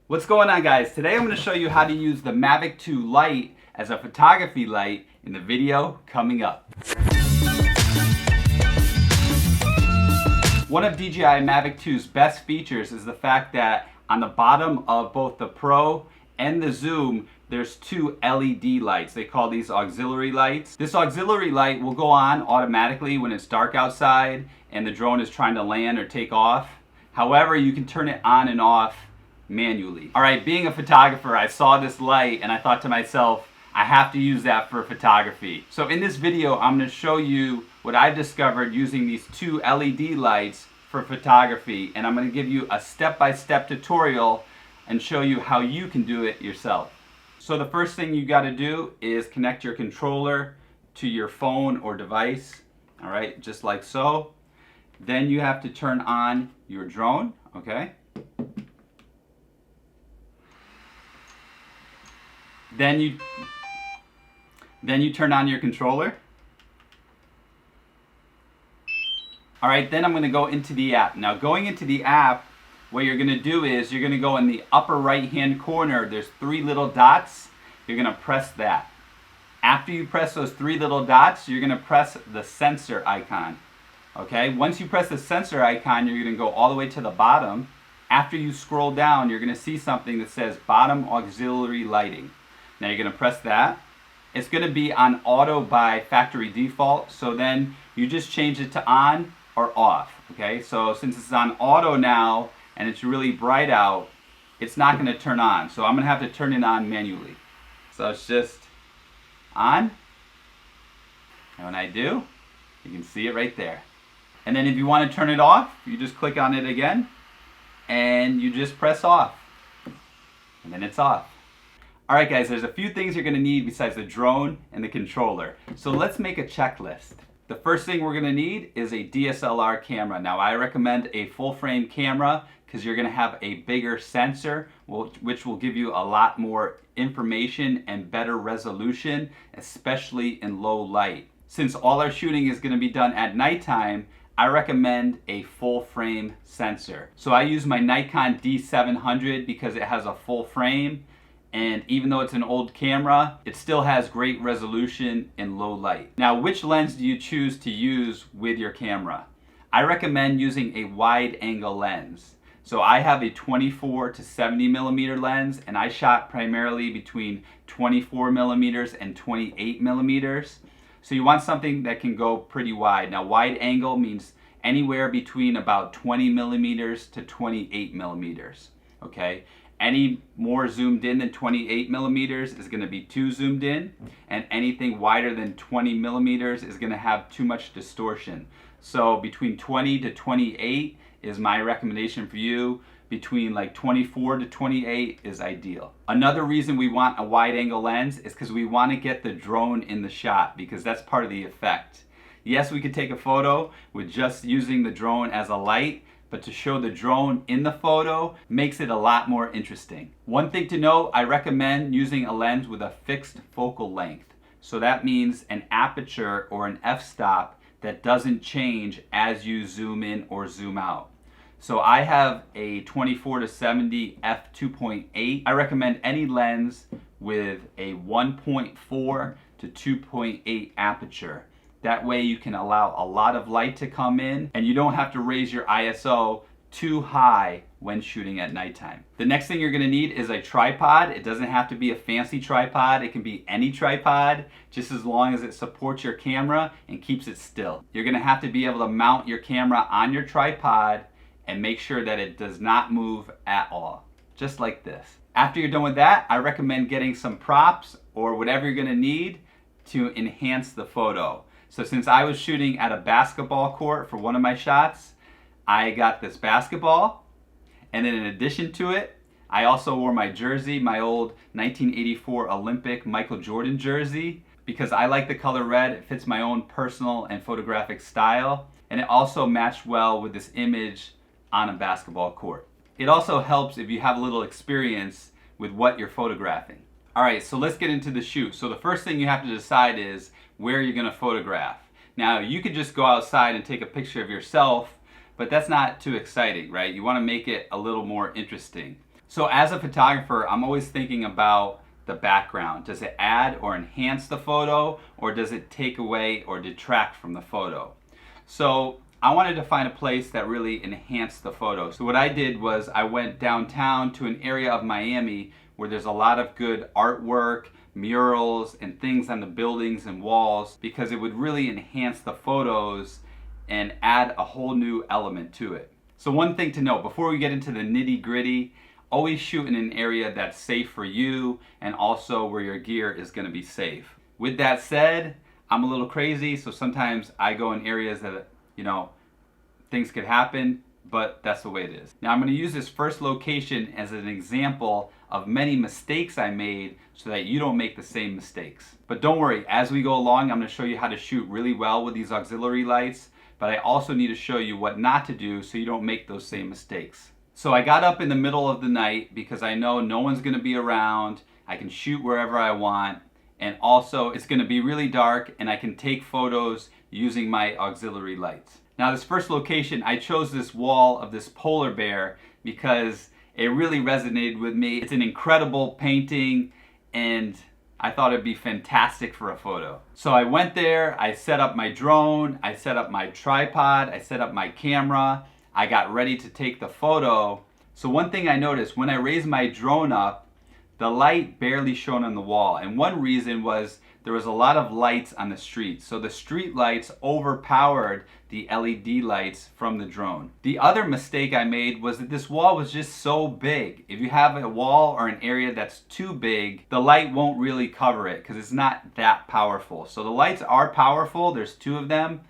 What's going on, guys? Today I'm going to show you how to use the Mavic 2 light as a photography light in the video coming up. One of DJI Mavic 2's best features is the fact that on the bottom of both the Pro and the Zoom, there's two LED lights. They call these auxiliary lights. This auxiliary light will go on automatically when it's dark outside and the drone is trying to land or take off. However, you can turn it on and off manually. Alright, being a photographer, I saw this light and I thought to myself, I have to use that for photography. So in this video, I'm going to show you what I've discovered using these two LED lights for photography, and I'm going to give you a step-by-step tutorial and show you how you can do it yourself. So the first thing you got to do is connect your controller to your phone or device, alright, just like so. Then you have to turn on your drone, okay? Then you turn on your controller. All right, then I'm going to go into the app. Now, going into the app, what you're going to do is you're going to go in the upper right-hand corner. There's three little dots. You're going to press that. After you press those three little dots, you're going to press the sensor icon. Okay, once you press the sensor icon, you're going to go all the way to the bottom. After you scroll down, you're going to see something that says bottom auxiliary lighting. Now you're going to press that. It's going to be on auto by factory default, so then you just change it to on or off. Okay, so since it's on auto now and it's really bright out, it's not going to turn on. So I'm going to have to turn it on manually. So it's just on, and when I do, you can see it right there. And then if you want to turn it off, you just click on it again and you just press off, and then it's off. Alright guys, there's a few things you're going to need besides the drone and the controller. So let's make a checklist. The first thing we're going to need is a DSLR camera. Now I recommend a full frame camera because you're going to have a bigger sensor which will give you a lot more information and better resolution, especially in low light. Since all our shooting is going to be done at nighttime, I recommend a full frame sensor. So I use my Nikon D700 because it has a full frame. And even though it's an old camera, it still has great resolution in low light. Now, which lens do you choose to use with your camera? I recommend using a wide angle lens. So I have a 24 to 70 millimeter lens, and I shot primarily between 24 millimeters and 28 millimeters. So you want something that can go pretty wide. Now, wide angle means anywhere between about 20 millimeters to 28 millimeters, okay? Any more zoomed in than 28 millimeters is going to be too zoomed in, and anything wider than 20 millimeters is going to have too much distortion. So between 20 to 28 is my recommendation for you. Between like 24 to 28 is ideal. Another reason we want a wide angle lens is because we want to get the drone in the shot, because that's part of the effect. Yes, we could take a photo with just using the drone as a light, but to show the drone in the photo makes it a lot more interesting. One thing to note, I recommend using a lens with a fixed focal length. So that means an aperture or an f-stop that doesn't change as you zoom in or zoom out. So I have a 24 to 70 f2.8. I recommend any lens with a 1.4 to 2.8 aperture. That way you can allow a lot of light to come in and you don't have to raise your ISO too high when shooting at nighttime. The next thing you're going to need is a tripod. It doesn't have to be a fancy tripod. It can be any tripod, just as long as it supports your camera and keeps it still. You're going to have to be able to mount your camera on your tripod and make sure that it does not move at all, just like this. After you're done with that, I recommend getting some props or whatever you're going to need to enhance the photo. So since I was shooting at a basketball court for one of my shots, I got this basketball, and then in addition to it, I also wore my jersey, my old 1984 Olympic Michael Jordan jersey, because I like the color red. It fits my own personal and photographic style, and it also matched well with this image on a basketball court. It also helps if you have a little experience with what you're photographing. Alright, so let's get into the shoot. So the first thing you have to decide is where you're going to photograph. Now, you could just go outside and take a picture of yourself, but that's not too exciting, right? You want to make it a little more interesting. So as a photographer, I'm always thinking about the background. Does it add or enhance the photo, or does it take away or detract from the photo? So I wanted to find a place that really enhanced the photo. So what I did was I went downtown to an area of Miami where there's a lot of good artwork, murals, and things on the buildings and walls, because it would really enhance the photos and add a whole new element to it. So one thing to note before we get into the nitty-gritty, always shoot in an area that's safe for you and also where your gear is going to be safe. With that said, I'm a little crazy, so sometimes I go in areas that, things could happen, but that's the way it is. Now I'm going to use this first location as an example of many mistakes I made so that you don't make the same mistakes. But don't worry, as we go along, I'm going to show you how to shoot really well with these auxiliary lights, but I also need to show you what not to do so you don't make those same mistakes. So I got up in the middle of the night because I know no one's going to be around. I can shoot wherever I want, and also it's going to be really dark and I can take photos using my auxiliary lights. Now this first location, I chose this wall of this polar bear because it really resonated with me. It's an incredible painting and I thought it'd be fantastic for a photo. So I went there, I set up my drone, I set up my tripod, I set up my camera, I got ready to take the photo. So one thing I noticed, when I raised my drone up, the light barely shone on the wall. And one reason was there was a lot of lights on the street. So the street lights overpowered the LED lights from the drone. The other mistake I made was that this wall was just so big. If you have a wall or an area that's too big, the light won't really cover it because it's not that powerful. So the lights are powerful, there's two of them,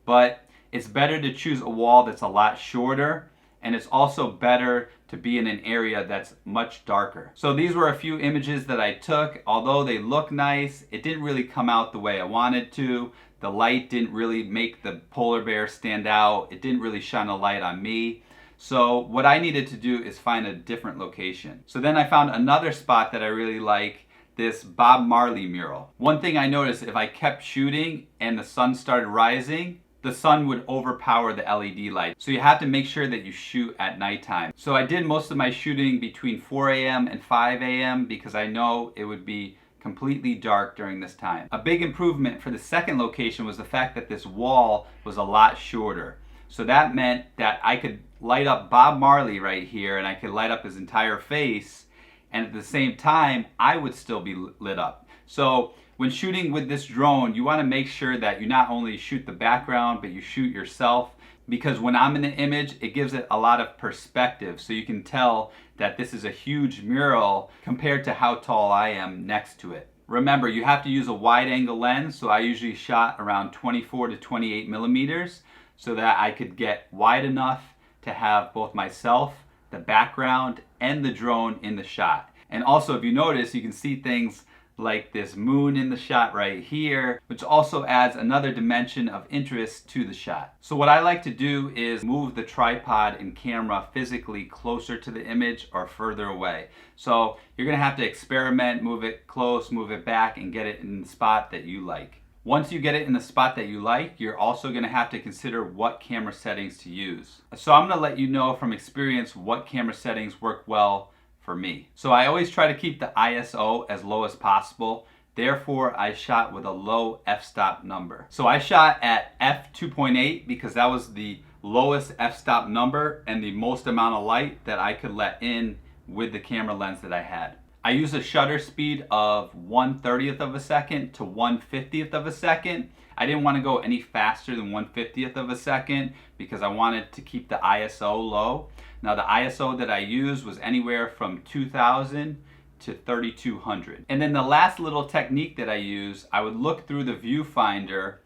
but it's better to choose a wall that's a lot shorter, and it's also better to be in an area that's much darker. So these were a few images that I took. Although they look nice, it didn't really come out the way I wanted to. The light didn't really make the polar bear stand out. It didn't really shine a light on me. So what I needed to do is find a different location. So then I found another spot that I really like, this Bob Marley mural. One thing I noticed, if I kept shooting and the sun started rising, the sun would overpower the LED light. So you have to make sure that you shoot at nighttime. So I did most of my shooting between 4 a.m. and 5 a.m. because I know it would be completely dark during this time. A big improvement for the second location was the fact that this wall was a lot shorter. So that meant that I could light up Bob Marley right here and I could light up his entire face, and at the same time I would still be lit up. So when shooting with this drone, you want to make sure that you not only shoot the background, but you shoot yourself, because when I'm in the image, it gives it a lot of perspective. So you can tell that this is a huge mural compared to how tall I am next to it. Remember, you have to use a wide angle lens. So I usually shot around 24 to 28 millimeters so that I could get wide enough to have both myself, the background, and the drone in the shot. And also, if you notice, you can see things like this moon in the shot right here, which also adds another dimension of interest to the shot. So what I like to do is move the tripod and camera physically closer to the image or further away. So you're gonna have to experiment, move it close, move it back, and get it in the spot that you like. Once you get it in the spot that you like, you're also gonna have to consider what camera settings to use. So I'm gonna let you know from experience what camera settings work well for me. So I always try to keep the ISO as low as possible. Therefore, I shot with a low f-stop number. So I shot at f2.8 because that was the lowest f-stop number and the most amount of light that I could let in with the camera lens that I had. I used a shutter speed of 1/30th of a second to 1/50th of a second. I didn't want to go any faster than 1/50th of a second because I wanted to keep the ISO low. Now the ISO that I used was anywhere from 2000 to 3200. And then the last little technique that I used, I would look through the viewfinder,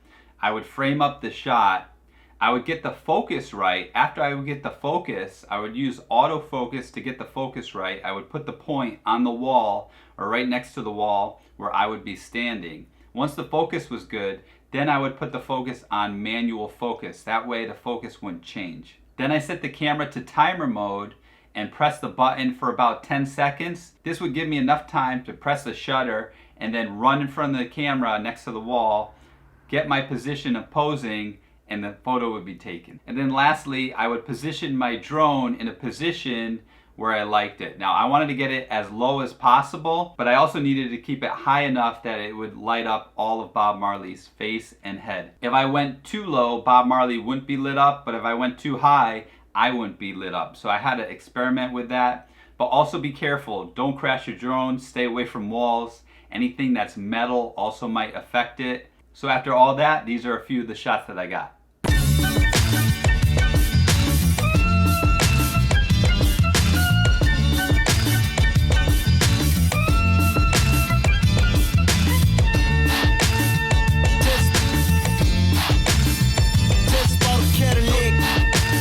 I would frame up the shot, I would get the focus right. After I would get the focus, I would use autofocus to get the focus right. I would put the point on the wall or right next to the wall where I would be standing. Once the focus was good, then I would put the focus on manual focus. That way the focus wouldn't change. Then I set the camera to timer mode and press the button for about 10 seconds. This would give me enough time to press the shutter and then run in front of the camera next to the wall, get my position of posing, and the photo would be taken. And then lastly, I would position my drone in a position where I liked it. Now I wanted to get it as low as possible, but I also needed to keep it high enough that it would light up all of Bob Marley's face and head. If I went too low, Bob Marley wouldn't be lit up, but if I went too high, I wouldn't be lit up. So I had to experiment with that. But also be careful, don't crash your drone, stay away from walls. Anything that's metal also might affect it. So after all that, these are a few of the shots that I got.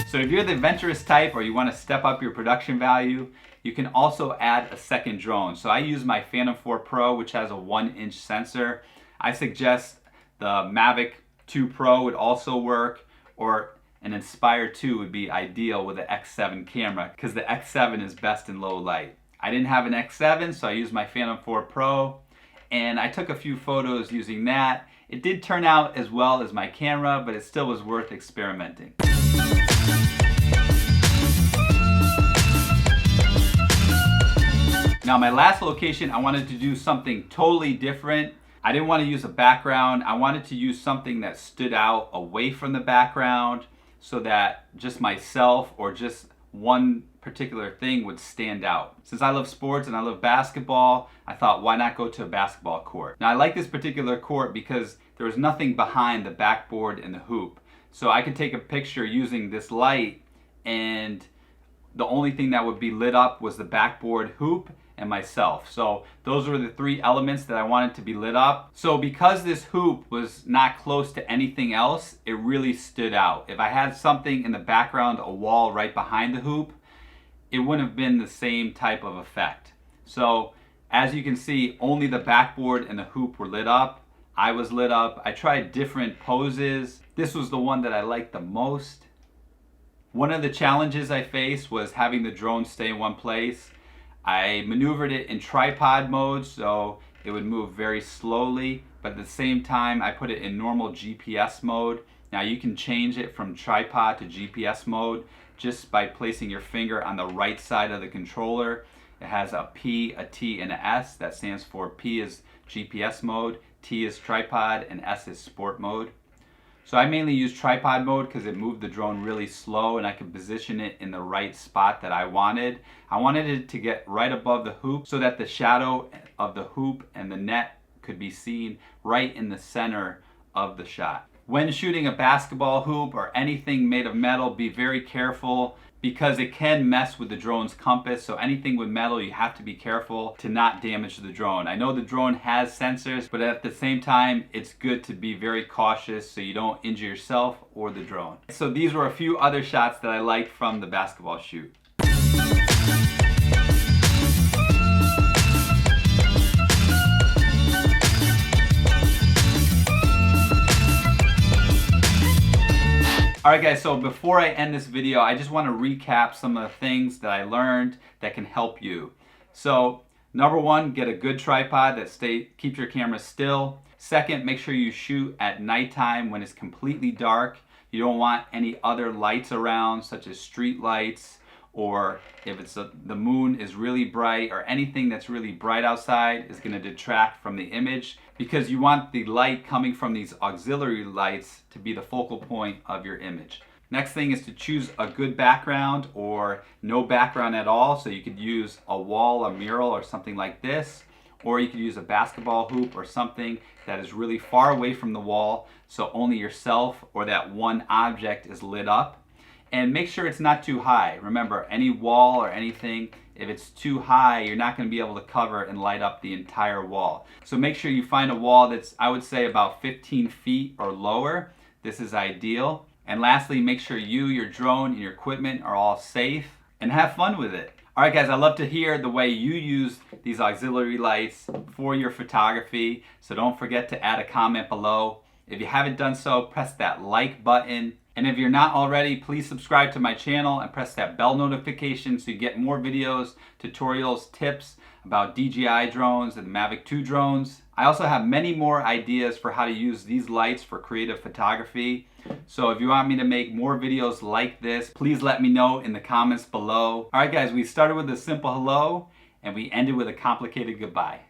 So if you're the adventurous type or you want to step up your production value, you can also add a second drone. So I use my Phantom 4 Pro, which has a 1-inch sensor. I suggest the Mavic 2 Pro would also work, or an Inspire 2 would be ideal with the X7 camera, because the X7 is best in low light. I didn't have an X7, so I used my Phantom 4 Pro, and I took a few photos using that. It did turn out as well as my camera, but it still was worth experimenting. Now my last location, I wanted to do something totally different. I didn't want to use a background. I wanted to use something that stood out away from the background so that just myself or just one particular thing would stand out. Since I love sports and I love basketball, I thought, why not go to a basketball court? Now I like this particular court because there was nothing behind the backboard and the hoop. So I could take a picture using this light, and the only thing that would be lit up was the backboard, hoop, and myself. So those were the three elements that I wanted to be lit up. So because this hoop was not close to anything else, it really stood out. If I had something in the background, a wall right behind the hoop, it wouldn't have been the same type of effect. So as you can see, only the backboard and the hoop were lit up. I was lit up. I tried different poses. This was the one that I liked the most. One of the challenges I faced was having the drone stay in one place. I maneuvered it in tripod mode, so it would move very slowly, but at the same time I put it in normal GPS mode. Now you can change it from tripod to GPS mode just by placing your finger on the right side of the controller. It has a P, a T, and an S. That stands for P is GPS mode, T is tripod, and S is sport mode. So I mainly use tripod mode because it moved the drone really slow and I could position it in the right spot that I wanted. I wanted it to get right above the hoop so that the shadow of the hoop and the net could be seen right in the center of the shot. When shooting a basketball hoop or anything made of metal, be very careful because it can mess with the drone's compass. So anything with metal, you have to be careful to not damage the drone. I know the drone has sensors, but at the same time, it's good to be very cautious so you don't injure yourself or the drone. So these were a few other shots that I liked from the basketball shoot. Alright guys, so before I end this video, I just want to recap some of the things that I learned that can help you. So, number one, get a good tripod that keeps your camera still. Second, make sure you shoot at nighttime when it's completely dark. You don't want any other lights around, such as street lights, or if the moon is really bright, or anything that's really bright outside is going to detract from the image, because you want the light coming from these auxiliary lights to be the focal point of your image. Next thing is to choose a good background or no background at all. So you could use a wall, a mural, or something like this, or you could use a basketball hoop or something that is really far away from the wall, so only yourself or that one object is lit up. And make sure it's not too high. Remember, any wall or anything, if it's too high, you're not going to be able to cover and light up the entire wall. So make sure you find a wall that's, I would say, about 15 feet or lower. This is ideal. And lastly, make sure you, your drone, and your equipment are all safe, and have fun with it. Alright guys, I'd love to hear the way you use these auxiliary lights for your photography. So don't forget to add a comment below. If you haven't done so, press that like button. And if you're not already, please subscribe to my channel and press that bell notification so you get more videos, tutorials, tips about DJI drones and the Mavic 2 drones. I also have many more ideas for how to use these lights for creative photography. So if you want me to make more videos like this, please let me know in the comments below. All right guys, we started with a simple hello and we ended with a complicated goodbye.